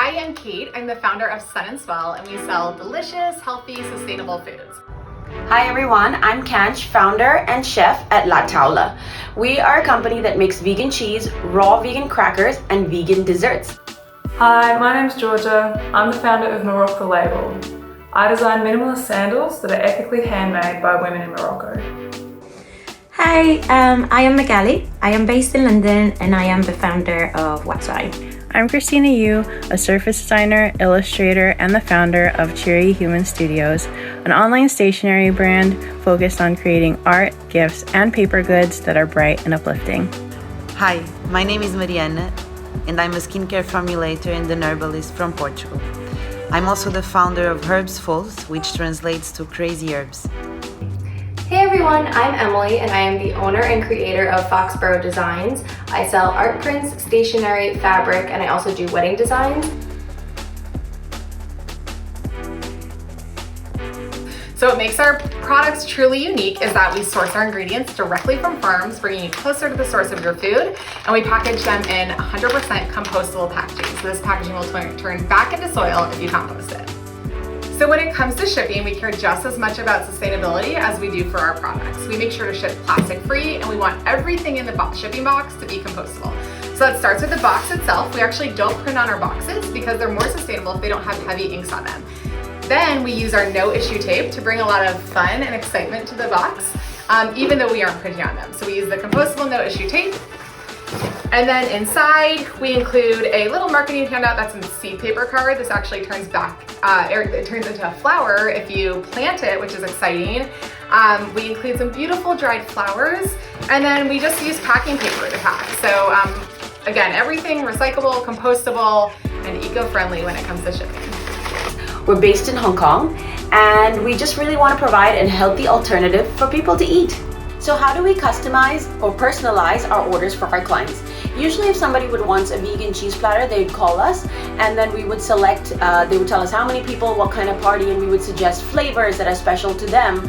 Hi, I'm Kate. I'm the founder of Sun and Swell, and we sell delicious, healthy, sustainable foods. Hi everyone, I'm Kanch, founder and chef at La Taula. We are a company that makes vegan cheese, raw vegan crackers, and vegan desserts. Hi, my name's Georgia. I'm the founder of Morocco Label. I design minimalist sandals that are ethically handmade by women in Morocco. Hi, I am Magali. I am based in London and I am the founder of Waxwine. I'm Christina Yu, a surface designer, illustrator, and the founder of Cheery Human Studios, an online stationery brand focused on creating art, gifts, and paper goods that are bright and uplifting. Hi, my name is Mariana, and I'm a skincare formulator and an herbalist from Portugal. I'm also the founder of Herbs Falls, which translates to Crazy Herbs. Hey everyone, I'm Emily and I am the owner and creator of Foxborough Designs. I sell art prints, stationery, fabric, and I also do wedding designs. So what makes our products truly unique is that we source our ingredients directly from farms, bringing you closer to the source of your food, and we package them in 100% compostable packaging. So this packaging will turn back into soil if you compost it. So when it comes to shipping, we care just as much about sustainability as we do for our products. We make sure to ship plastic free, and we want everything in the shipping box to be compostable. So that starts with the box itself. We actually don't print on our boxes because they're more sustainable if they don't have heavy inks on them. Then we use our no issue tape to bring a lot of fun and excitement to the box, even though we aren't printing on them. So we use the compostable no issue tape. And then inside, we include a little marketing handout that's in seed paper card. This actually turns back, it turns into a flower if you plant it, which is exciting. We include some beautiful dried flowers, and then we just use packing paper to pack. So again, everything recyclable, compostable, and eco-friendly when it comes to shipping. We're based in Hong Kong, and we just really want to provide a healthy alternative for people to eat. So how do we customize or personalize our orders for our clients? Usually if somebody would want a vegan cheese platter, they'd call us, and then we would select, they would tell us how many people, what kind of party, and we would suggest flavors that are special to them,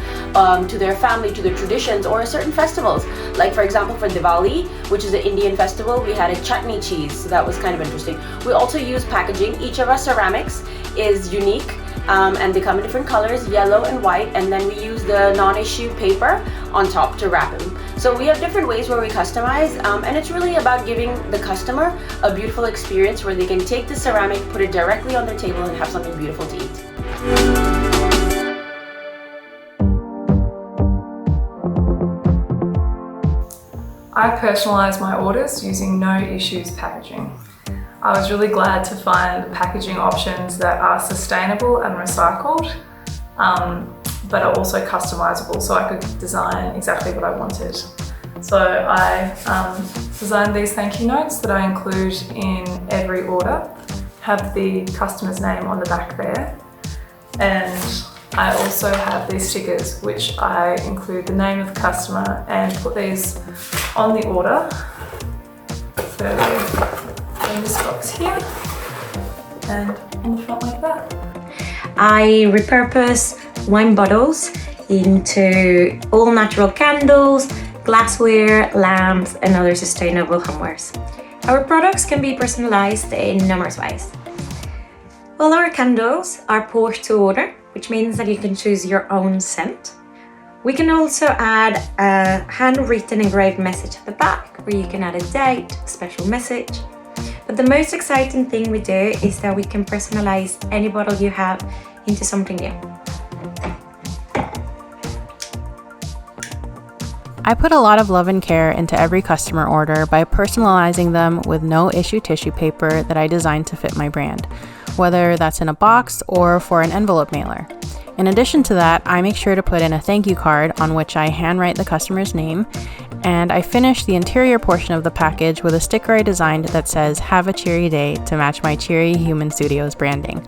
to their family, to their traditions, or certain festivals. Like for example, for Diwali, which is an Indian festival, we had a chutney cheese, so that was kind of interesting. We also use packaging. Each of our ceramics is unique, and they come in different colors, yellow and white, and then we use the non-issue paper on top to wrap them. So we have different ways where we customize, and it's really about giving the customer a beautiful experience where they can take the ceramic, put it directly on their table, and have something beautiful to eat. I personalise my orders using no issues packaging. I was really glad to find packaging options that are sustainable and recycled, but are also customisable, so I could design exactly what I wanted. So I designed these thank you notes that I include in every order, have the customer's name on the back there, and I also have these stickers which I include the name of the customer and put these on the order. So in this box here and in the front like that. I repurpose wine bottles into all natural candles, glassware, lamps, and other sustainable homewares. Our products can be personalized in numerous ways. All our candles are poured to order, which means that you can choose your own scent. We can also add a handwritten engraved message at the back where you can add a date, a special message. But the most exciting thing we do is that we can personalize any bottle you have into something new. I put a lot of love and care into every customer order by personalizing them with no-issue tissue paper that I designed to fit my brand, whether that's in a box or for an envelope mailer. In addition to that, I make sure to put in a thank you card on which I handwrite the customer's name, and I finish the interior portion of the package with a sticker I designed that says "Have a cheery day" to match my Cheery Human Studios branding.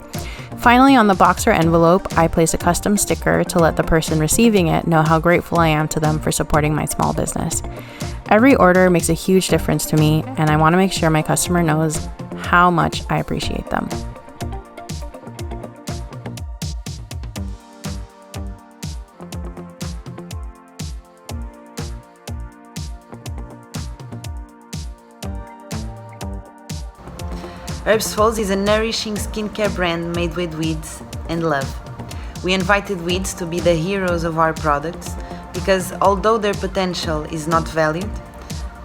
Finally, on the box or envelope, I place a custom sticker to let the person receiving it know how grateful I am to them for supporting my small business. Every order makes a huge difference to me, and I want to make sure my customer knows how much I appreciate them. Herbs Falls is a nourishing skincare brand made with weeds and love. We invited weeds to be the heroes of our products because although their potential is not valued,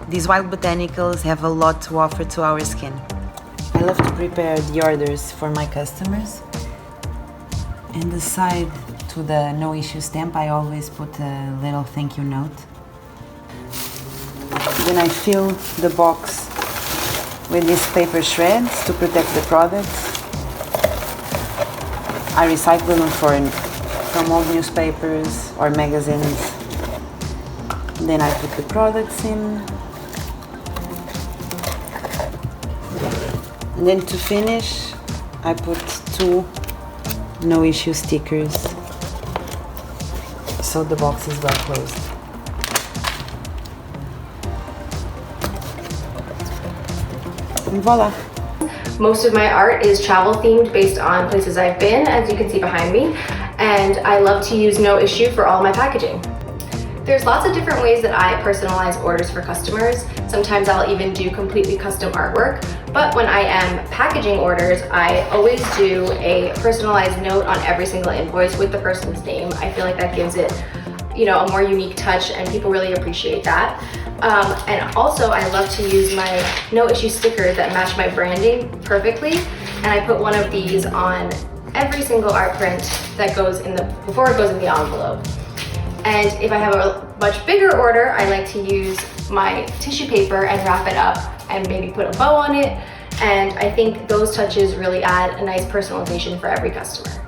these wild botanicals have a lot to offer to our skin. I love to prepare the orders for my customers. And aside to the no issue stamp, I always put a little thank you note. Then I fill the box with these paper shreds to protect the products. I recycle them from old newspapers or magazines. Then I put the products in. And then to finish, I put 2 no issue stickers so the box is well closed. And voila! Most of my art is travel themed based on places I've been, as you can see behind me, and I love to use no issue for all my packaging. There's lots of different ways that I personalize orders for customers. Sometimes I'll even do completely custom artwork, but when I am packaging orders, I always do a personalized note on every single invoice with the person's name. I feel like that gives it, a more unique touch, and people really appreciate that. And also I love to use my no issue stickers that match my branding perfectly, and I put one of these on every single art print that goes before it goes in the envelope. And if I have a much bigger order, I like to use my tissue paper and wrap it up and maybe put a bow on it. And I think those touches really add a nice personalization for every customer.